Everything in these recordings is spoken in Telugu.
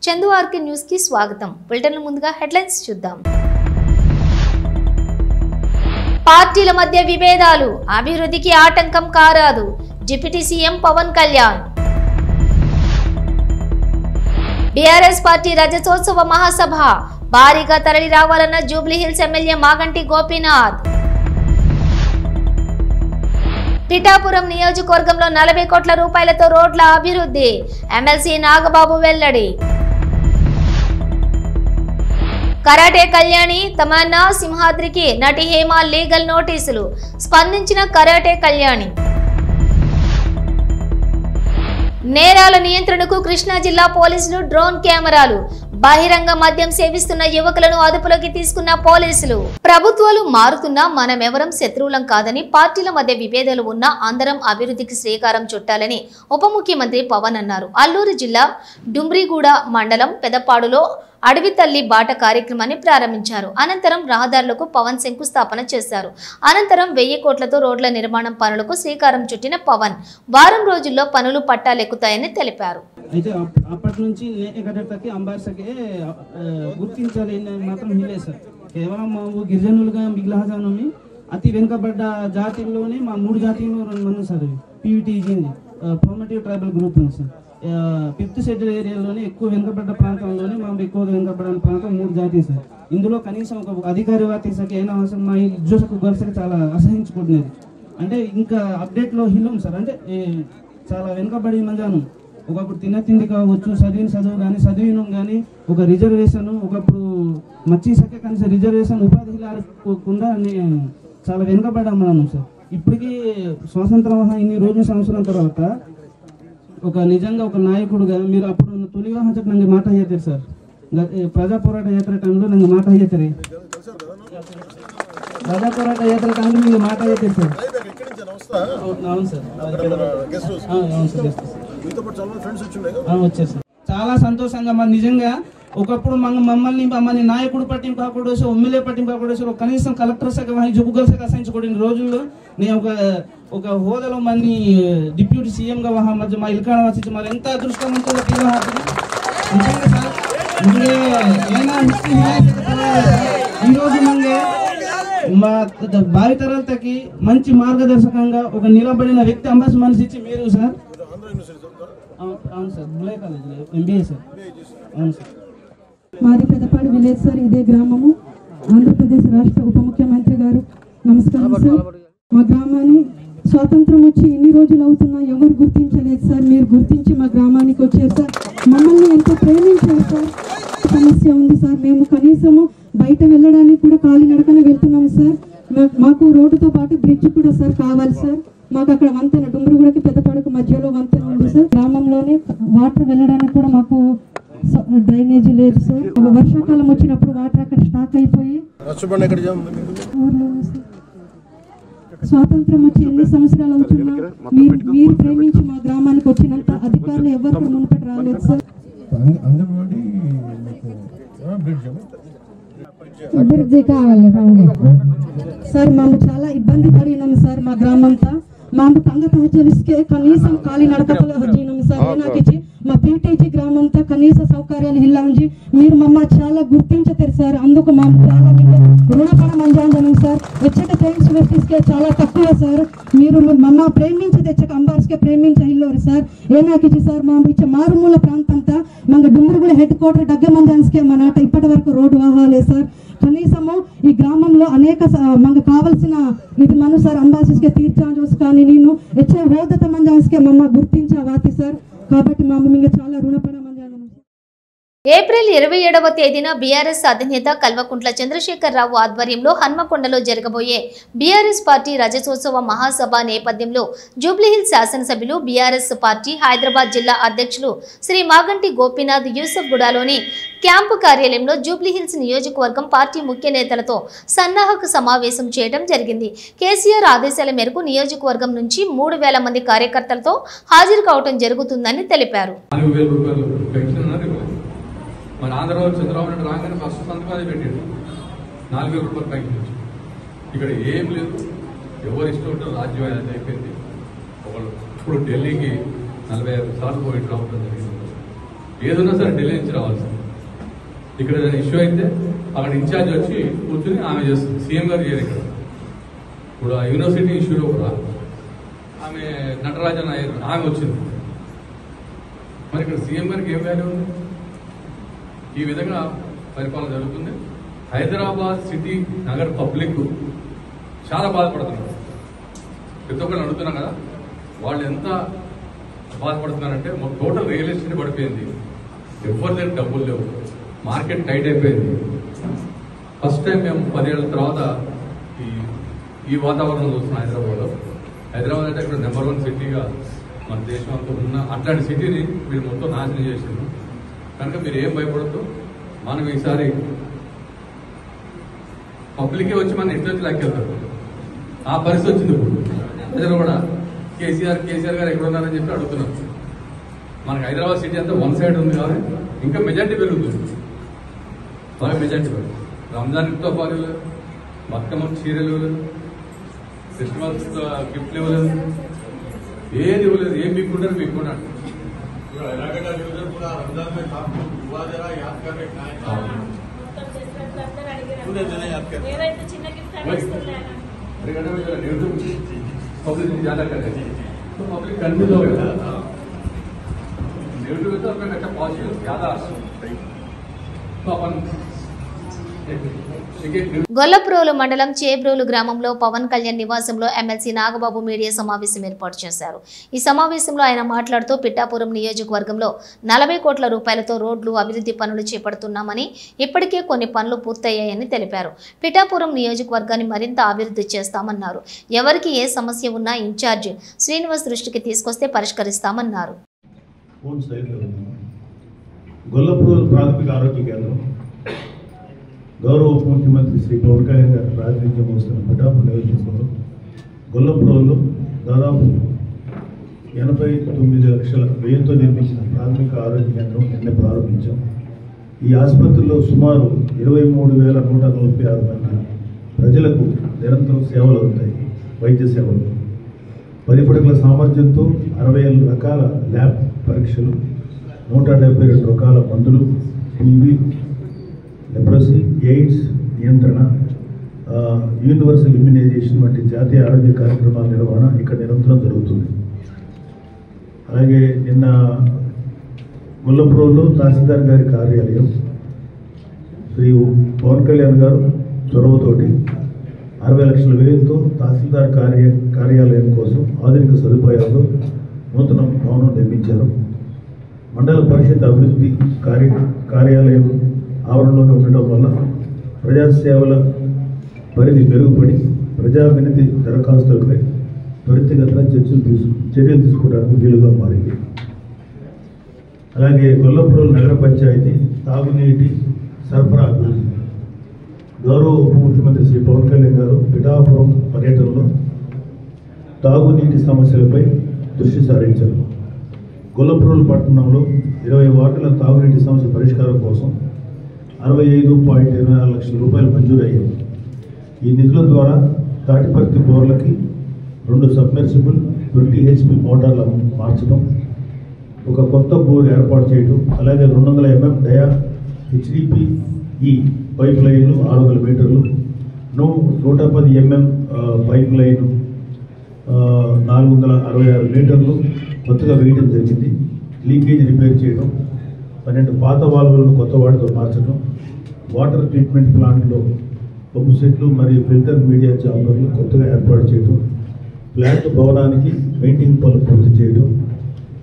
చందు ఆర్కే న్యూస్ కి స్వాగతం. బులెటిన్ ముందుగా హెడ్లైన్స్ చూద్దాం. పార్టీల మధ్య విభేదాలు అభివృద్ధికి ఆటంకం కారాదు. Deputy CM Pawan Kalyan. BRS party రజతోత్సవ మహాసభ భారీగా తరలి రావాలన్న జూబ్లీహిల్స్ ఎమ్మెల్యే మాగంటి గోపీనాథ్. పిఠాపురం నియోజకవర్గంలో 40 కోట్ల రూపాయలతో రోడ్ల అభివృద్ధి ఎమ్మెల్సీ నాగబాబు వెల్లడి. కరాటే కళ్యాణి తమన్నా సింహాద్రికి నటి హేమ లీగల్ నోటీసులు స్పందించిన కరాటే కళ్యాణి. నేరాల నియంత్రణకు కృష్ణా జిల్లా పోలీసులు డ్రోన్ కెమెరాలు బహిరంగ మద్యం సేవిస్తున్న యువకులను అదుపులోకి తీసుకున్న పోలీసులు. ప్రభుత్వాలు మారుతున్నా మనమెవరం శత్రువులం కాదని, పార్టీల మధ్య విభేదాలు ఉన్నా అందరం అభివృద్ధికి శ్రీకారం చుట్టాలని ఉప ముఖ్యమంత్రి పవన్ అన్నారు. అల్లూరు జిల్లా డుమ్రిగూడ మండలం పెదపాడులో అడవి తల్లి బాట కార్యక్రమాన్ని ప్రారంభించారు. అనంతరం రహదారులకు పవన్ శంకుస్థాపన చేశారు. అనంతరం 1000 కోట్లతో రోడ్ల నిర్మాణం పనులకు శ్రీకారం చుట్టిన పవన్ వారం రోజుల్లో పనులు పట్టాలెక్కుతాయని తెలిపారు. అయితే అప్పటి నుంచి ఎక్కడికి అంబార్సకే గుర్తించాలి మాత్రం లేదు సార్. కేవలం మా గిరిజనులుగా మిగిలిన అతి వెనుకబడ్డ జాతిల్లోనే మా 3 జాతీయులు మనం సార్ పీవీటీజీ ప్రోమేటివ్ ట్రైబల్ గ్రూప్ ఉంది సార్. 5th షెడ్యూల్ ఏరియాలోనే ఎక్కువ వెనుకబడ్డ ప్రాంతంలోనే మా ఎక్కువ వెనుకబడిన ప్రాంతం 3 జాతీయ సార్. ఇందులో కనీసం ఒక అధికారి వాతీసకి అయినా అవసరం మా ఉద్యోగకు గొలుసకి చాలా అసహించుకుంటున్నది. అంటే ఇంకా అప్డేట్లో హిల్లం సార్. అంటే చాలా వెనుకబడి మందాను ఒకప్పుడు తిండి కావచ్చు, చదువు కానీ చదివినం కానీ ఒక రిజర్వేషన్ ఒకప్పుడు మచ్చీసకే కనీసం రిజర్వేషన్ ఉపాధి లేకుండా చాలా వెనుకబడ్డాం మనం సార్. ఇప్పటికీ స్వాతంత్రం ఇన్ని రోజుల సంవత్సరం తర్వాత ఒక నిజంగా ఒక నాయకుడుగా మీరు అప్పుడు తొలి వివాహం చెప్పి నాకు మాట అయ్యేతారు సార్. ప్రజా పోరాట యాత్ర టైంలో నాకు మాట అయ్యేతారు. ప్రజా పోరాట యాత్ర టైంలో మీరు మాట అయ్యేతారు సార్. అవును సార్, అవును సార్, వచ్చారు సార్. చాలా సంతోషంగా మరి నిజంగా ఒకప్పుడు మమ్మల్ని నాయకుడు పట్టింపు కాకూడదు, ఎమ్మెల్యే పట్టింపు కాకూడదు, కనీసం కలెక్టర్ శాఖ జబ్బుగల శాఖ అసహించకూడని రోజుల్లో నేను ఒక హోదాలో మంది డిప్యూటీ సీఎం గా మధ్య మా ఇల్కాడ వచ్చి మరి ఎంత అదృష్టవంతులు నిజంగా సార్. ఈ రోజు మంగే మా భావితరాలకి మంచి మార్గదర్శకంగా ఒక నిలబడిన వ్యక్తి అంబాసి మనిషి ఇచ్చి మీరు సార్. అవును సార్, బులే కాలేజ్ ఎంబీఏ సార్. అవును సార్. మాది పెదపాడు విలేజ్ సార్. ఇదే గ్రామము. ఆంధ్రప్రదేశ్ రాష్ట్ర ఉప ముఖ్యమంత్రి గారు నమస్కారం సార్. మా గ్రామాన్ని స్వాతంత్రం వచ్చి ఎన్ని రోజులు అవుతున్నా ఎవరు గుర్తించలేదు సార్. మీరు గుర్తించి మా గ్రామానికి వచ్చారు సార్. మమ్మల్ని ఎంతో ప్రేమించారు సార్. సమస్య ఉంది సార్. మేము కనీసము బయట వెళ్ళడానికి కూడా కాలినడకనే వెళ్తున్నాము సార్. మాకు రోడ్డుతో పాటు బ్రిడ్జ్ కూడా సార్ కావాలి సార్. మాకు అక్కడ వంతెన డుమ్రిగూడకి పెదపాడుకు మధ్యలో వంతెన ఉంది సార్. గ్రామంలోనే వాటర్ వెళ్ళడానికి కూడా మాకు డ్రైనేజీ లేదు సార్. వర్షాకాలం వచ్చినప్పుడు వాటర్ అక్కడ స్టాక్ అయిపోయి స్వాతంత్రం వచ్చి ఎన్ని సంవత్సరాలు అవుతున్నా మీరు ప్రేమించి మా గ్రామానికి వచ్చినంత అధికారులు ఎవరు మునుపటి రాలేదు సార్. అభివృద్ధి కావాలి సార్. మేము చాలా ఇబ్బంది పడినాం సార్. మా గ్రామంతా మాకు పంగ తహజలిస్కే కనీసం కాలి నడకలు హజ్జినాం సార్. నాకు మా పీటీజీ గ్రామంతా కనీస సౌకర్యాలు ఇల్లాంజి మీరు మమ్మ చాలా గుర్తించతారు సార్. అందుకు మాకు చాలా రుణపణ మంజాంజనం సార్. వచ్చేట ట్రైన్స్ వెస్టిస్కే చాలా తక్కువ సార్. మీరు మమ్మ ప్రేమించి తెచ్చక అంబార్స్కే ప్రేమించ ఇల్లోరు సార్. ఏనాకిచ్చి సార్ మా ఇచ్చే మారుమూల ప్రాంతంతా మన డుమ్రిగూడ హెడ్ క్వార్టర్ దగ్గ మందాన్స్కే మన ఆట ఇప్పటి వరకు రోడ్డు వాహాలే సార్. కనీసము ఈ గ్రామంలో అనేక మనకు కావాల్సిన ఇది మన సార్ అంబాసిస్కే తీర్చాల్సి కానీ నేను హెచ్చే హోదత మంజాన్స్కే మమ్మ గుర్తించవాతి సార్. కాబట్టి మా మమ్మీ చాలా రుణపడ మంజానం. ఏప్రిల్ 27వ తేదీన బీఆర్ఎస్ అధినేత కల్వకుంట్ల చంద్రశేఖరరావు ఆధ్వర్యంలో హన్మకొండలో జరగబోయే బీఆర్ఎస్ పార్టీ రజతోత్సవ మహాసభ నేపథ్యంలో జూబ్లీహిల్స్ శాసనసభ్యులు బీఆర్ఎస్ పార్టీ హైదరాబాద్ జిల్లా అధ్యక్షులు శ్రీ మాగంటి గోపీనాథ్ యూసఫ్గూడలోని క్యాంపు కార్యాలయంలో జూబ్లీహిల్స్ నియోజకవర్గం పార్టీ ముఖ్య నేతలతో సన్నాహక సమావేశం చేయడం జరిగింది. కేసీఆర్ ఆదేశాల మేరకు నియోజకవర్గం నుంచి 3000 మంది కార్యకర్తలతో హాజరు కావడం జరుగుతుందని తెలిపారు. మన ఆంధ్రలో చంద్రబాబు నాయుడు రాగానే ఫస్ట్ సంతకం అది పెట్టాడు 4000 రూపాయల పైకి నుంచి. ఇక్కడ ఏం లేదు, ఎవరు ఇష్టం ఉంటారు, రాజ్యం అనేది అయిపోయింది. ఒకళ్ళు ఇప్పుడు ఢిల్లీకి 45 సార్లు పోయి రావడం జరిగింది. ఏదైనా సరే ఢిల్లీ నుంచి రావాల్సింది. ఇక్కడ ఏదైనా ఇష్యూ అయితే అక్కడ ఇన్ఛార్జ్ వచ్చి కూర్చుని ఆమె చేస్తుంది, సీఎం గారు చేయరు. ఇక్కడ ఇప్పుడు ఆ యూనివర్సిటీ ఇష్యూలో కూడా ఆమె నటరాజన్ అయ్యారు, ఆమె వచ్చింది. మరి ఇక్కడ సీఎం గారికి ఏం వాల్యూ ఉంది? ఈ విధంగా పరిపాలన జరుగుతుంది. హైదరాబాద్ సిటీ నగర్ పబ్లిక్ చాలా బాధపడుతున్నారు. ప్రతి ఒక్కరు అడుగుతున్నాం కదా, వాళ్ళు ఎంత బాధపడుతున్నారంటే టోటల్ రియల్ ఎస్టేట్ పడిపోయింది, ఎవరి దగ్గర డబ్బులు లేవు, మార్కెట్ టైట్ అయిపోయింది. ఫస్ట్ టైం మేము 10 ఏళ్ల తర్వాత ఈ వాతావరణం చూస్తున్నాం హైదరాబాద్లో. హైదరాబాద్ అంటే ఇక్కడ నెంబర్ 1 సిటీగా మన దేశం అంతా ఉన్న అట్లాంటి సిటీని మీరు మొత్తం నాశనం చేసిండ్రు. కనుక మీరు ఏం భయపడద్దు. మనం ఈసారి పబ్లికే వచ్చి మన ఇంటి నుంచి లాక్కెళ్తారు. ఆ పరిస్థితి వచ్చింది. ఇప్పుడు ప్రజలు కూడా కేసీఆర్ గారు ఎక్కడ ఉన్నారని చెప్పి అడుగుతున్నారు. మనకు హైదరాబాద్ సిటీ అంతా 1 సైడ్ ఉంది కాబట్టి ఇంకా మెజార్టీ పెరుగుతుంది, బాగా మెజార్టీ పెరుగుతుంది. రంజాన్తో పాటు బతుకమ్మ చీరలు ఇవ్వలేదు, క్రిస్మస్ గిఫ్ట్లు ఇవ్వలేదు, ఏది ఇవ్వలేదు. ఏం మీకుంటారు మీకున్నాడు. पब्लिक ज्यादा कर रहे हैं तो पब्लिक कन्फ्यूज हो गया। नेगेटिव तो अपना अच्छा पॉजिटिव ज्यादा तो अपन గొల్లప్రోలు మండలం చేబ్రోలు గ్రామంలో పవన్ కళ్యాణ్ నివాసంలో ఎమ్మెల్సీ నాగబాబు మీడియా సమావేశం ఏర్పాటు చేశారు. ఈ సమావేశంలో ఆయన మాట్లాడుతూ పిఠాపురం నియోజకవర్గంలో 40 కోట్ల రూపాయలతో రోడ్లు అభివృద్ధి పనులు చేపడుతున్నామని, ఇప్పటికే కొన్ని పనులు పూర్తయ్యాయని తెలిపారు. పిఠాపురం నియోజకవర్గాన్ని మరింత అభివృద్ధి చేస్తామన్నారు. ఎవరికి ఏ సమస్య ఉన్నా ఇన్ఛార్జ్ శ్రీనివాస్ దృష్టికి తీసుకొస్తే పరిష్కరిస్తామన్నారు. గొల్లప్రోలు ప్రాథమిక ఆరోగ్య కేంద్రం గౌరవ ఉప ముఖ్యమంత్రి శ్రీ పవన్ కళ్యాణ్ గారు ప్రాతినిధ్యం వస్తున్న పిఠాపురం నియోజకవర్గంలో గొల్లప్రోలు దాదాపు 89 లక్షల వ్యయంతో నిర్మించిన ప్రాథమిక ఆరోగ్య కేంద్రం నిన్న ప్రారంభించాం. ఈ ఆసుపత్రిలో సుమారు 23,146 మంది ప్రజలకు నిరంతరం సేవలు అవుతాయి. వైద్య సేవలు 10 పడకల సామర్థ్యంతో 60 రకాల ల్యాబ్ పరీక్షలు, 172 రకాల మందులు, టీవీ, లెప్రసీ, ఎయిడ్స్ నియంత్రణ, యూనివర్సల్ ఇమ్యునైజేషన్ వంటి జాతీయ ఆరోగ్య కార్యక్రమాల నిర్వహణ ఇక్కడ నిరంతరం జరుగుతుంది. అలాగే నిన్న గొల్లప్రోలులో తహసీల్దార్ గారి కార్యాలయం శ్రీ పవన్ కళ్యాణ్ గారు చొరవతోటి 60 లక్షల వ్యయంతో తహసీల్దార్ కార్యాలయం కోసం ఆధునిక సదుపాయాలతో నూతన భవనం నిర్మించారు. మండల పరిషత్ అభివృద్ధి కార్యాలయం ఆవరణలోనే ఉండటం వల్ల ప్రజాసేవల పరిధి మెరుగుపడి ప్రజా వినతి దరఖాస్తులపై త్వరితగతిన చర్యలు తీసుకోవడానికి వీలుగా మారింది. అలాగే గొల్లప్రోలు నగర పంచాయతీ తాగునీటి సరఫరా అభివృద్ధి గౌరవ ఉప ముఖ్యమంత్రి శ్రీ పవన్ కళ్యాణ్ గారు పిఠాపురం పర్యటనలో తాగునీటి సమస్యలపై దృష్టి సారించారు. గొల్లప్రోలు పట్టణంలో 20 వార్డుల తాగునీటి సమస్య పరిష్కారం కోసం 65.24 లక్షల రూపాయలు మంజూరయ్యాయి. ఈ నిధుల ద్వారా తాటిపర్తి బోర్లకి 2 సబ్మెర్సిబుల్ 20 HP మోటార్లు మార్చడం, ఒక కొత్త బోర్ ఏర్పాటు చేయడం, అలాగే 200 mm డయా HDPE పైప్ లైన్లు 600 మీటర్లు, 110 mm పైప్ లైన్ 466 మీటర్లు కొత్తగా వేయడం జరిగింది. లీకేజ్ రిపేర్ చేయడం, 12 పాత వాల్వులను కొత్త వాటితో మార్చడం, వాటర్ ట్రీట్మెంట్ ప్లాంట్లో పంపు సెట్లు మరియు ఫిల్టర్ మీడియా చాంబర్లు కొత్తగా ఏర్పాటు చేయడం, ప్లాంట్ భవనానికి పెయింటింగ్ పనులు పూర్తి చేయడం.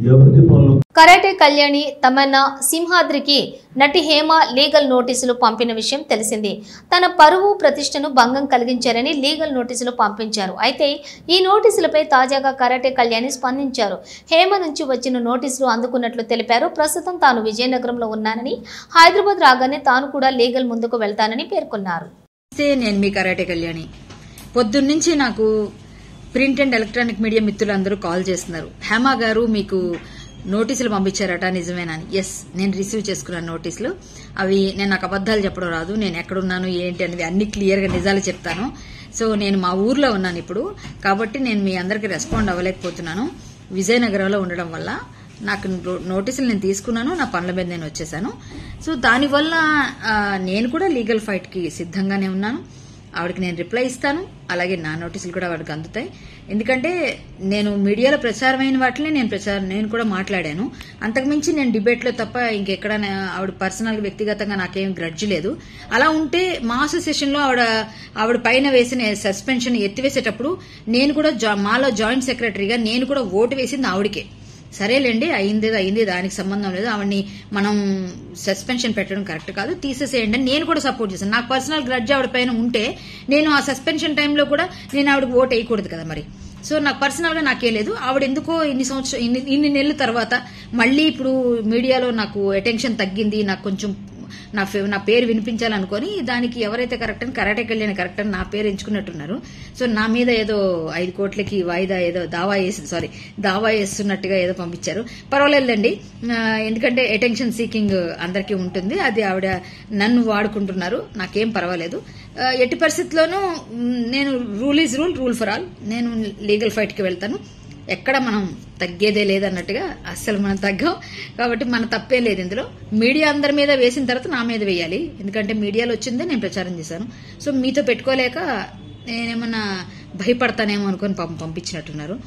ఈ అభివృద్ధి పనులు కరాటే కళ్యాణి తమన్నా సింహాద్రికి నటి హేమ లీగల్ నోటీసులు పంపిన విషయం తెలిసింది. తన పరువు ప్రతిష్టను భంగం కలిగించారని లీగల్ నోటీసులు పంపించారు. అయితే ఈ నోటీసులపై తాజాగా కరాటే కళ్యాణి స్పందించారు. హేమ నుంచి వచ్చిన నోటీసులు అందుకున్నట్లు తెలిపారు. ప్రస్తుతం తాను విజయనగరంలో ఉన్నానని, హైదరాబాద్ రాగానే తాను కూడా లీగల్ ముందుకు వెళ్తానని పేర్కొన్నారు. నేను మీ కరాటే కళ్యాణి. పొద్దున్నుంచి నాకు ప్రింట్ అండ్ ఎలక్ట్రానిక్ మీడియా మిత్రులందరూ కాల్ చేస్తున్నారు. హేమ గారు మీకు నోటీసులు పంపించారట, నిజమేనని. ఎస్, నేను రిసీవ్ చేసుకున్నాను నోటీసులు. అవి నేను నాకు అబద్దాలు చెప్పడం రాదు. నేను ఎక్కడున్నాను ఏంటి అనేది అన్ని క్లియర్గా నిజాలు చెప్తాను. సో నేను మా ఊర్లో ఉన్నాను ఇప్పుడు, కాబట్టి నేను మీ అందరికీ రెస్పాండ్ అవ్వలేకపోతున్నాను. విజయనగరంలో ఉండడం వల్ల నాకు నోటీసులు నేను తీసుకున్నాను, నా పనుల మీద నేను వచ్చేసాను. సో దానివల్ల నేను కూడా లీగల్ ఫైట్కి సిద్ధంగానే ఉన్నాను. ఆవిడకి నేను రిప్లై ఇస్తాను, అలాగే నా నోటీసులు కూడా ఆవిడకి అందుతాయి. ఎందుకంటే నేను మీడియాలో ప్రచారమైన వాటిని నేను కూడా మాట్లాడాను. అంతకుమించి నేను డిబేట్లో తప్ప ఇంకెక్కడ ఆవిడ పర్సనల్ వ్యక్తిగతంగా నాకేం గ్రడ్జ్ లేదు. అలా ఉంటే మా అసోసియేషన్లో ఆవిడ పైన వేసిన సస్పెన్షన్ ఎత్తివేసేటప్పుడు నేను కూడా మాలో జాయింట్ సెక్రటరీగా నేను కూడా ఓటు వేసింది ఆవిడకే. సరేలేండి, అయింది, దానికి సంబంధం లేదు, ఆవిడ్ని మనం సస్పెన్షన్ పెట్టడం కరెక్ట్ కాదు, తీసేసేయండి అని నేను కూడా సపోర్ట్ చేశాను. నాకు పర్సనల్ గ్రడ్జ్ ఆవిడ పైన ఉంటే నేను ఆ సస్పెన్షన్ టైంలో కూడా నేను ఆవిడకి ఓటు వేయకూడదు కదా మరి. సో నాకు పర్సనల్ గా నాకే లేదు. ఆవిడ ఎందుకో ఇన్ని నెలల తర్వాత మళ్ళీ ఇప్పుడు మీడియాలో నాకు అటెన్షన్ తగ్గింది, నాకు కొంచెం నా పేరు వినిపించాలనుకొని దానికి ఎవరైతే కరెక్ట్ అని కరాటే కళ్యాణ్ కరెక్ట్ అని నా పేరు ఎంచుకున్నట్టున్నారు. సో నా మీద ఏదో 5 కోట్లకి వాయిదా ఏదో దావా వేస్తున్నట్టుగా ఏదో పంపించారు. పర్వాలేదండి, ఎందుకంటే అటెన్షన్ సీకింగ్ అందరికీ ఉంటుంది, అది ఆవిడ నన్ను వాడుకుంటున్నారు, నాకేం పర్వాలేదు. ఎట్టి పరిస్థితుల్లోనూ నేను rule is rule for all. నేను లీగల్ ఫైట్కి వెళ్తాను. ఎక్కడ మనం తగ్గేదే లేదన్నట్టుగా అస్సలు మనం తగ్గాం. కాబట్టి మన తప్పే లేదు ఇందులో. మీడియా అందరి మీద వేసిన తర్వాత నా మీద వేయాలి, ఎందుకంటే మీడియాలో వచ్చిందే నేను ప్రచారం చేశాను. సో మీతో పెట్టుకోలేక నేనేమన్నా భయపడతానేమో అనుకుని పంపించినట్టున్నారు.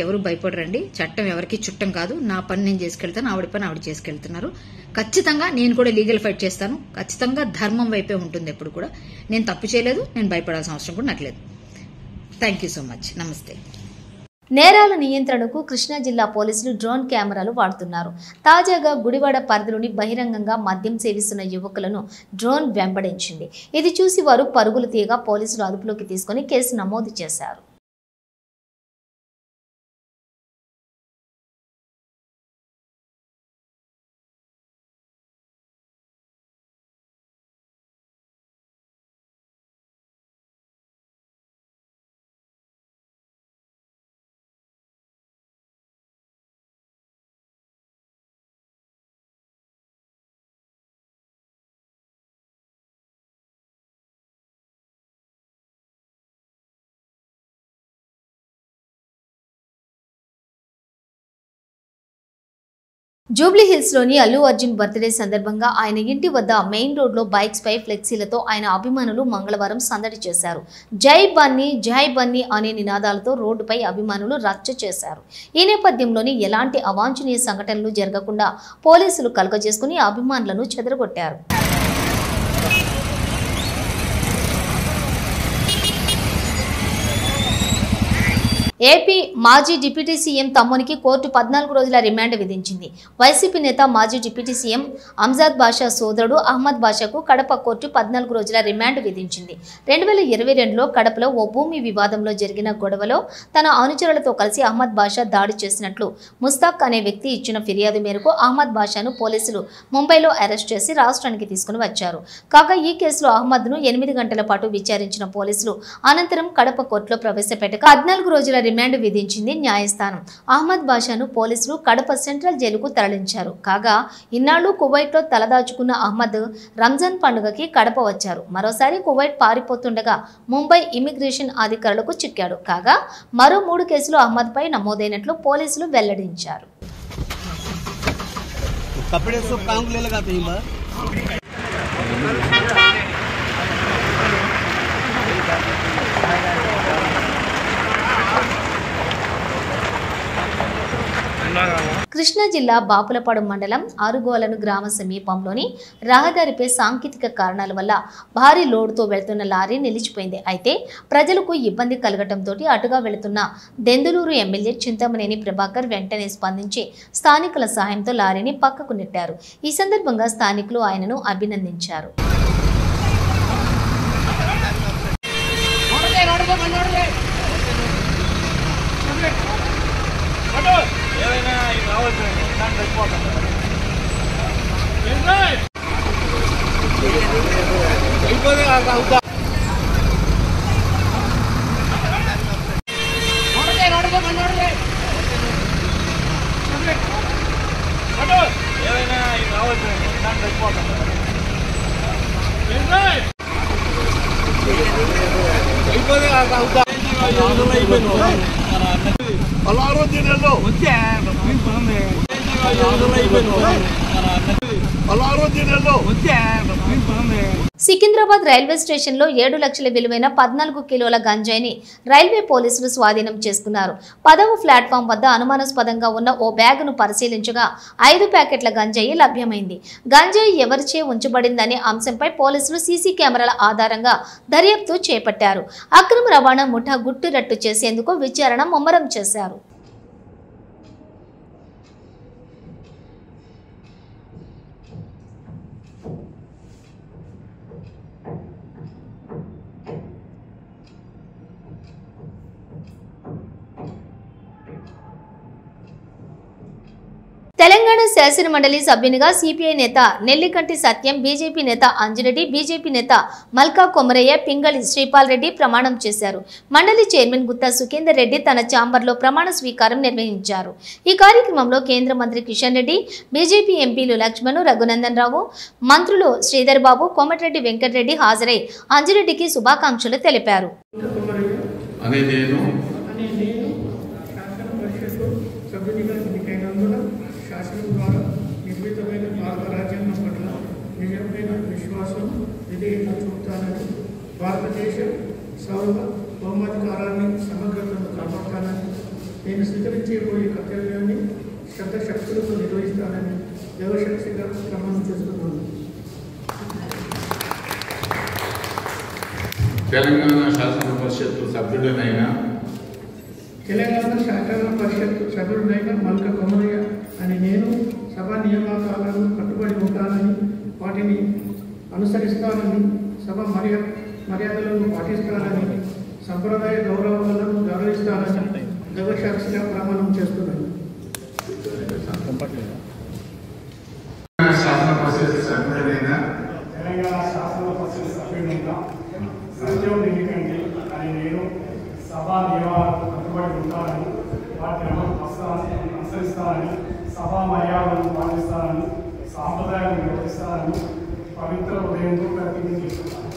ఎవరు భయపడరండి, చట్టం ఎవరికి చుట్టం కాదు. నా పని నేను చేసుకెళ్తాను, ఆవిడ పని ఆవిడ చేసుకెళ్తున్నారు. ఖచ్చితంగా నేను కూడా లీగల్ ఫైట్ చేస్తాను. ఖచ్చితంగా ధర్మం వైపే ఉంటుంది ఎప్పుడు కూడా. నేను తప్పు చేయలేదు, నేను భయపడాల్సిన అవసరం కూడా నాకు లేదు. Thank you so much. నమస్తే. నేరాల నియంత్రణకు కృష్ణా జిల్లా పోలీసులు డ్రోన్ కెమెరాలు వాడుతున్నారు. తాజాగా గుడివాడ పరిధిలోని బహిరంగంగా మద్యం సేవిస్తున్న యువకులను డ్రోన్ వెంబడించింది. ఇది చూసి వారు పరుగులు తీయగా పోలీసులు అదుపులోకి తీసుకుని కేసు నమోదు చేశారు. జూబ్లీ హిల్స్ లోని అల్లు అర్జున్ బర్త్డే సందర్భంగా ఆయన ఇంటి వద్ద మెయిన్ రోడ్ లో బైక్స్ పై ఫ్లెక్సీలతో ఆయన అభిమానులు మంగళవారం సందడి చేశారు. జై బన్నీ అనే నినాదాలతో రోడ్డుపై అభిమానులు రచ్చ చేశారు. ఈ నేపథ్యంలోని ఎలాంటి అవాంఛనీయ సంఘటనలు జరగకుండా పోలీసులు కలగజేసుకుని అభిమానులను చెదరగొట్టారు. ఏపీ మాజీ డిప్యూటీ సీఎం తమ్మునికి కోర్టు 14 రోజుల రిమాండ్ విధించింది. వైసీపీ నేత మాజీ డిప్యూటీ సీఎం అంజాద్ బాషా సోదరుడు అహ్మద్ బాషాకు కడప కోర్టు 14 రోజుల రిమాండ్ విధించింది. 2022లో కడపలో ఓ భూమి వివాదంలో జరిగిన గొడవలో తన అనుచరులతో కలిసి అహ్మద్ బాషా దాడి చేసినట్లు ముస్తాక్ అనే వ్యక్తి ఇచ్చిన ఫిర్యాదు మేరకు అహ్మద్ బాషాను పోలీసులు ముంబైలో అరెస్ట్ చేసి రాష్ట్రానికి తీసుకుని వచ్చారు. కాగా ఈ కేసులో అహ్మద్ను 8 గంటల పాటు విచారించిన పోలీసులు అనంతరం కడప కోర్టులో ప్రవేశపెట్టగా 14 రోజుల రిమాండ్ విధించింది న్యాయస్థానం. అహ్మద్ బాషాను పోలీసులు కడప సెంట్రల్ జైలుకు తరలించారు. కాగా ఇన్నాళ్లు కువైట్లో తలదాచుకున్న అహ్మద్ రంజాన్ పండుగకి కడప వచ్చారు. మరోసారి కువైట్ పారిపోతుండగా ముంబై ఇమిగ్రేషన్ అధికారులకు చిక్కాడు. కాగా మరో 3 కేసులు అహ్మద్ పై నమోదైనట్లు పోలీసులు వెల్లడించారు. కృష్ణా జిల్లా బాపులపాడు మండలం ఆరుగోలను గ్రామ సమీపంలోని రహదారిపై సాంకేతిక కారణాల వల్ల భారీ లోడుతో వెళ్తున్న లారీ నిలిచిపోయింది. అయితే ప్రజలకు ఇబ్బంది కలగటంతో అటుగా వెళుతున్న దెందులూరు ఎమ్మెల్యే చింతమనేని ప్రభాకర్ వెంటనే స్పందించి స్థానికుల సహాయంతో లారీని పక్కకు నెట్టారు. ఈ సందర్భంగా స్థానికులు ఆయనను అభినందించారు. అలా సికింద్రాబాద్ రైల్వే స్టేషన్ లో 7 లక్షల విలువైన 14 కిలోల గంజాయిని రైల్వే పోలీసులు స్వాధీనం చేసుకున్నారు. 10వ ప్లాట్ఫామ్ వద్ద అనుమానాస్పదంగా ఉన్న ఓ బ్యాగును పరిశీలించగా 5 ప్యాకెట్ల గంజాయి లభ్యమైంది. గంజాయి ఎవరిచే ఉంచబడిందనే అంశంపై పోలీసులు సీసీ కెమెరాల ఆధారంగా దర్యాప్తు చేపట్టారు. అక్రమ రవాణా ముఠా గుట్టురట్టు చేసేందుకు విచారణ ముమ్మరం చేశారు. తెలంగాణ శాసన మండలి సభ్యునిగా సిపిఐ నేత నెల్లికంటి సత్యం, బీజేపీ నేత అంజిరెడ్డి, బీజేపీ నేత మల్కా కొమరయ్య, పింగళి శ్రీపాల్ రెడ్డి ప్రమాణం చేశారు. మండలి చైర్మన్ గుత్తా సుఖేందర్ రెడ్డి తన ఛాంబర్లో ప్రమాణ స్వీకారం నిర్వహించారు. ఈ కార్యక్రమంలో కేంద్ర మంత్రి కిషన్ రెడ్డి, బీజేపీ ఎంపీలు లక్ష్మణ్, రఘునందన్ రావు, మంత్రులు శ్రీధర్ బాబు, కోమటిరెడ్డి వెంకటరెడ్డి హాజరై అంజిరెడ్డికి శుభాకాంక్షలు తెలిపారు. శాసనం ద్వారా నిర్మితమైన భారత రాజ్యాంగం పట్ల నిజమైన విశ్వాసం విధేయత చూపుతానని, భారతదేశ సార్వభౌమాధికారాన్ని సమగ్రతను కాపాడతానని, నేను స్వీకరించబోయే కర్తవ్యాన్ని శ్రద్ధశక్తులతో నిర్వహిస్తానని దేవశక్తిగా ప్రమాణం చేస్తున్నాను. తెలంగాణ శాసన పరిషత్తు సభ్యుడనైన మల్క కొమరయ్య అని నేను సభా నియామకాలను కట్టుబడి ఉంటానని, వాటిని అనుసరిస్తానని, సభ మర్యాదలను పాటిస్తానని, సంప్రదాయ గౌరవాలను గౌరవిస్తానని దైవసాక్షిగా ప్రమాణం చేస్తున్నాను. తెలంగాణ శాసన పరిషత్ సభ్యుడిగా సత్యం నెల్లికంటి అని నేను సభా నియమాలకు కట్టుబడి ఉంటానని, వాటిని అనుసరిస్తానని, సభా మర్యాదలను పాటిస్తానని, సాంప్రదాయాలను నిర్వహిస్తానని పవిత్ర హృదయంతో ప్రతిజ్ఞ చేస్తున్నాను.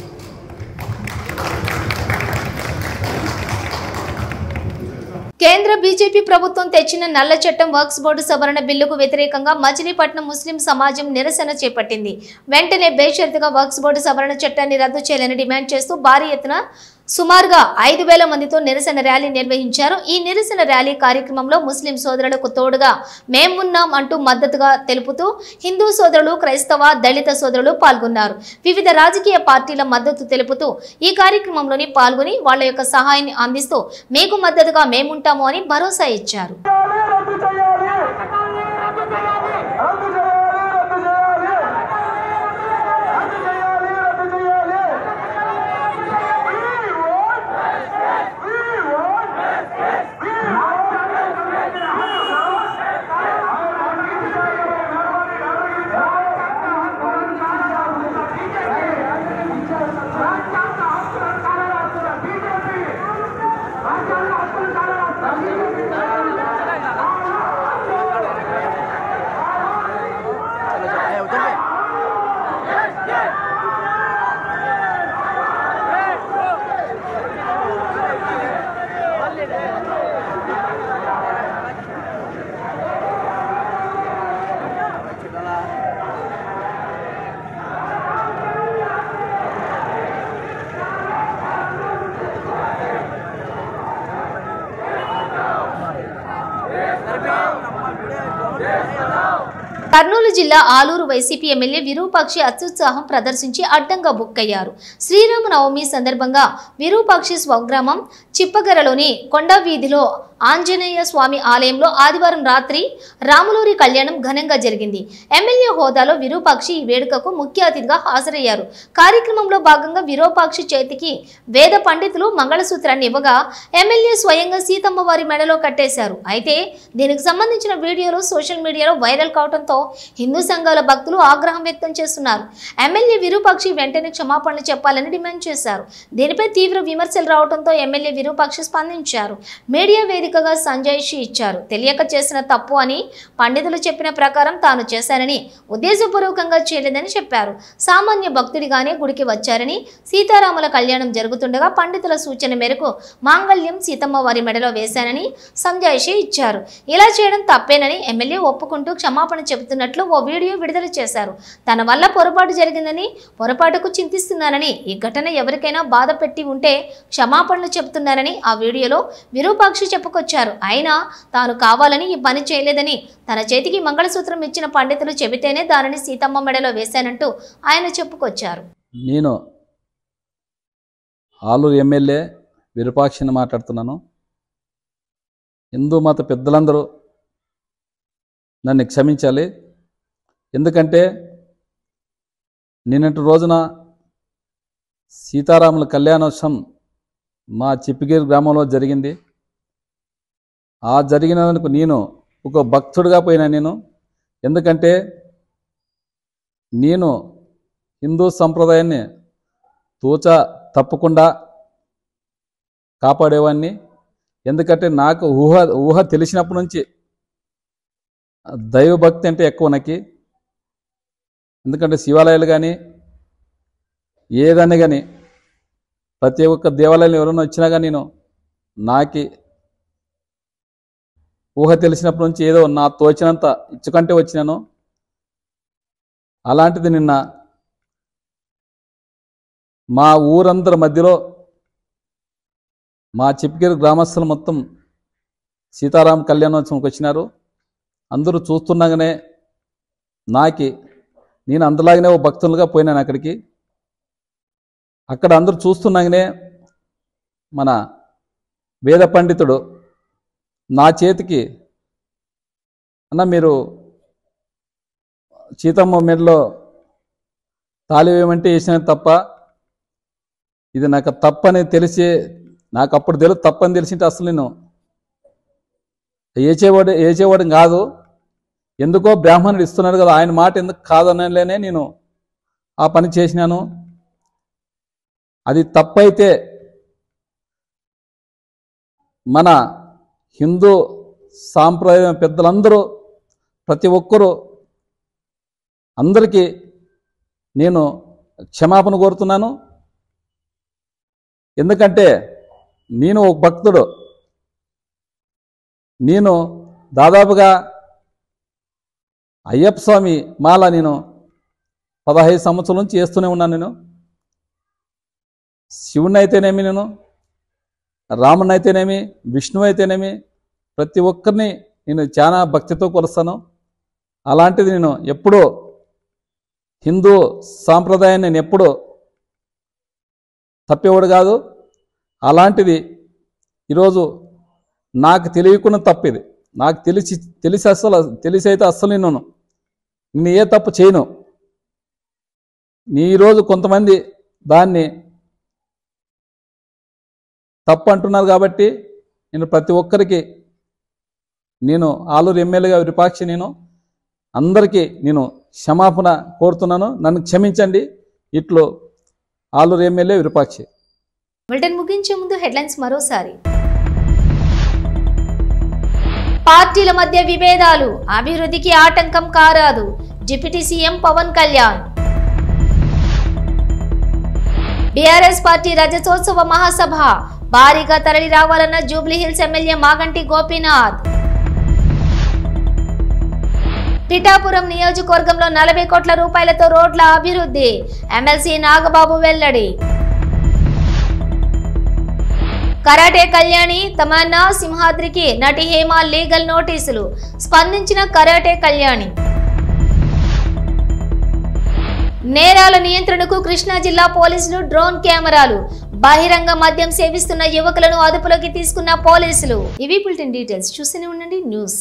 కేంద్ర బీజేపీ ప్రభుత్వం తెచ్చిన నల్ల చట్టం వర్క్స్ బోర్డు సవరణ బిల్లుకు వ్యతిరేకంగా మచిలీపట్నం ముస్లిం సమాజం నిరసన చేపట్టింది. వెంటనే బేషరతుగా వర్క్స్ బోర్డు సవరణ చట్టాన్ని రద్దు చేయాలని డిమాండ్ చేస్తూ భారీ ఎత్తున సుమారుగా 5,000 మందితో నిరసన ర్యాలీ నిర్వహించారు. ఈ నిరసన ర్యాలీ కార్యక్రమంలో ముస్లిం సోదరులకు తోడుగా మేమున్నాం అంటూ మద్దతుగా తెలుపుతూ హిందూ సోదరులు, క్రైస్తవ, దళిత సోదరులు పాల్గొన్నారు. వివిధ రాజకీయ పార్టీల మద్దతు తెలుపుతూ ఈ కార్యక్రమంలోని పాల్గొని వాళ్ల యొక్క సహాయాన్ని అందిస్తూ మీకు మద్దతుగా మేముంటాము అని భరోసా ఇచ్చారు. కర్నూలు జిల్లా ఆలూరు వైసీపీ ఎమ్మెల్యే విరూపాక్షి అత్యుత్సాహం ప్రదర్శించి అడ్డంగా బుక్కయ్యారు. శ్రీరామనవమి సందర్భంగా విరూపాక్షి స్వగ్రామం చిప్పగరలోని కొండ వీధిలో ఆంజనేయ స్వామి ఆలయంలో ఆదివారం రాత్రి రాములూరి కళ్యాణం ఘనంగా జరిగింది. ఎమ్మెల్యే హోదాలో విరూపాక్షి ఈ వేడుకకు ముఖ్య అతిథిగా హాజరయ్యారు. కార్యక్రమంలో భాగంగా విరూపాక్షి చేతికి వేద పండితులు మంగళసూత్రాన్ని ఇవ్వగా ఎమ్మెల్యే స్వయంగా సీతమ్మ వారి మెడలో కట్టేశారు. అయితే దీనికి సంబంధించిన వీడియోలు సోషల్ మీడియాలో వైరల్ కావడంతో హిందూ సంఘాల భక్తులు ఆగ్రహం వ్యక్తం చేస్తున్నారు. ఎమ్మెల్యే విరూపాక్షి వెంటనే క్షమాపణలు చెప్పాలని డిమాండ్ చేశారు. దీనిపై తీవ్ర విమర్శలు రావడంతో ఎమ్మెల్యే విరూపాక్షి స్పందించారు. మీడియా వేదికగా సంజాయిషి ఇచ్చారు. తెలియక చేసిన తప్పు అని, పండితులు చెప్పిన ప్రకారం తాను చేశానని, ఉద్దేశపూర్వకంగా చేయలేదని చెప్పారు. సామాన్య భక్తుడిగానే గుడికి వచ్చారని, సీతారాముల కళ్యాణం జరుగుతుండగా పండితుల సూచన మేరకు మాంగళ్యం సీతమ్మ వారి మెడలో వేశానని సంజాయిషి ఇచ్చారు. ఇలా చేయడం తప్పేనని ఎమ్మెల్యే ఒప్పుకుంటూ క్షమాపణ చెబుతున్నట్లు ఓ వీడియో విడుదల చేశారు. తన వల్ల పొరపాటు జరిగిందని, పొరపాటుకు చింతిస్తున్నానని, ఈ ఘటన ఎవరికైనా బాధ పెట్టి ఉంటే క్షమాపణలు చెబుతున్నానని ఆ వీడియోలో విరూపాక్షి చెప్పుకొచ్చారు. అయినా తాను కావాలని ఈ పని చేయలేదని, తన చేతికి మంగళసూత్రం ఇచ్చిన పండితులు చెబితేనే దానిని సీతమ్మ మెడలో వేశానంటూ ఆయన చెప్పుకొచ్చారు. నేను ఆలూరు ఎమ్మెల్యే విరూపాక్షిని మాట్లాడుతున్నాను. హిందూ మత పెద్దలందరూ నన్ను క్షమించాలి. ఎందుకంటే నిన్నటి రోజున సీతారాముల కళ్యాణోత్సవం మా చిప్పిగిరి గ్రామంలో జరిగింది. ఆ జరిగినందుకు నేను ఒక భక్తుడిగా పోయినా నేను. ఎందుకంటే నేను హిందూ సంప్రదాయాన్ని తప్పకుండా కాపాడేవాడిని. ఎందుకంటే నాకు ఊహ తెలిసినప్పటి నుంచి దైవభక్తి అంటే ఎక్కువ నాకు. ఎందుకంటే శివాలయాలు కానీ ఏదైనా కానీ ప్రతి ఒక్క దేవాలయాలు ఎవరైనా వచ్చినా కానీ నేను నాకు ఊహ తెలిసినప్పటి నుంచి ఏదో నా తోచినంత ఇచ్చుకంటే వచ్చినాను. అలాంటిది నిన్న మా ఊరందరి మధ్యలో మా చిప్పిగిరి గ్రామస్తులు మొత్తం సీతారాం కళ్యాణోత్సవంకి వచ్చినారు. అందరూ చూస్తుండగానే నేను అందులాగానే ఓ భక్తులుగా పోయినాను అక్కడికి. అక్కడ అందరూ చూస్తుండగానే మన వేద పండితుడు నా చేతికి, అన్న మీరు సీతమ్మ మెడలో తాళి వేయమంటే వేసిన తప్ప, ఇది నాకు తప్పని తెలిసి, నాకు అప్పుడు తప్పని తెలిసింటే అసలు నేను ఏచేవాడు కాదు. ఎందుకో బ్రాహ్మణుడు ఇస్తున్నాడు కదా, ఆయన మాట ఎందుకు కాదనలేనే నేను ఆ పని చేసినాను. అది తప్పైతే మన హిందూ సాంప్రదాయం పెద్దలందరూ ప్రతి ఒక్కరూ అందరికీ నేను క్షమాపణ కోరుతున్నాను. ఎందుకంటే నేను ఒక భక్తుడు. నేను దాదాపుగా అయ్యప్ప స్వామి మాల నేను 15 సంవత్సరాల నుంచి చేస్తూనే ఉన్నాను. నేను శివుని అయితేనేమి, నేను రాముని అయితేనేమి, విష్ణువు అయితేనేమి, ప్రతి ఒక్కరిని నేను చాలా భక్తితో కొలుస్తాను. అలాంటిది నేను ఎప్పుడూ హిందూ సాంప్రదాయాన్ని నేను ఎప్పుడూ తప్పేవాడు కాదు. అలాంటిది ఈరోజు నాకు తెలియకుండా తప్పిది. నాకు తెలిసి అయితే అస్సలు నేను ఏ తప్పు చేయను. ఈరోజు కొంతమంది దాన్ని తప్పు అంటున్నారు కాబట్టి నేను ప్రతి ఒక్కరికి నేను ఆలూరు ఎమ్మెల్యేగా విరూపాక్షి నేను అందరికీ నేను క్షమాపణ కోరుతున్నాను. నన్ను క్షమించండి. ఇట్లు ఆలూరు ఎమ్మెల్యే విరూపాక్షి. బులెటిన్ ముగించే ముందు హెడ్లైన్స్ మరోసారి. పార్టీల మధ్య విభేదాలు అభివృద్ధికి ఆటంకం కారాదు, deputy CM Pawan Kalyan. BRS party రజతోత్సవ మహాసభ భారీగా తరలి రావాలన్న జూబ్లీహిల్స్ ఎమ్మెల్యే మాగంటి గోపీనాథ్. పిఠాపురం నియోజకవర్గంలో 40 కోట్ల రూపాయలతో రోడ్ల అభివృద్ధి, ఎమ్మెల్సీ నాగబాబు వెల్లడి. కరాటే కళ్యాణి తమన్నా సింహాద్రికి నటి హేమ లీగల్ నోటీసులు, స్పందించిన కరాటే కళ్యాణి. నేరాల నియంత్రణకు కృష్ణా జిల్లా పోలీసులు డ్రోన్ కెమెరాలు, బహిరంగ మద్యం సేవిస్తున్న యువకులను అదుపులోకి తీసుకున్న పోలీసులు. ఇవి బులెటిన్ డీటెయిల్స్. చూస్తూనే ఉండండి న్యూస్.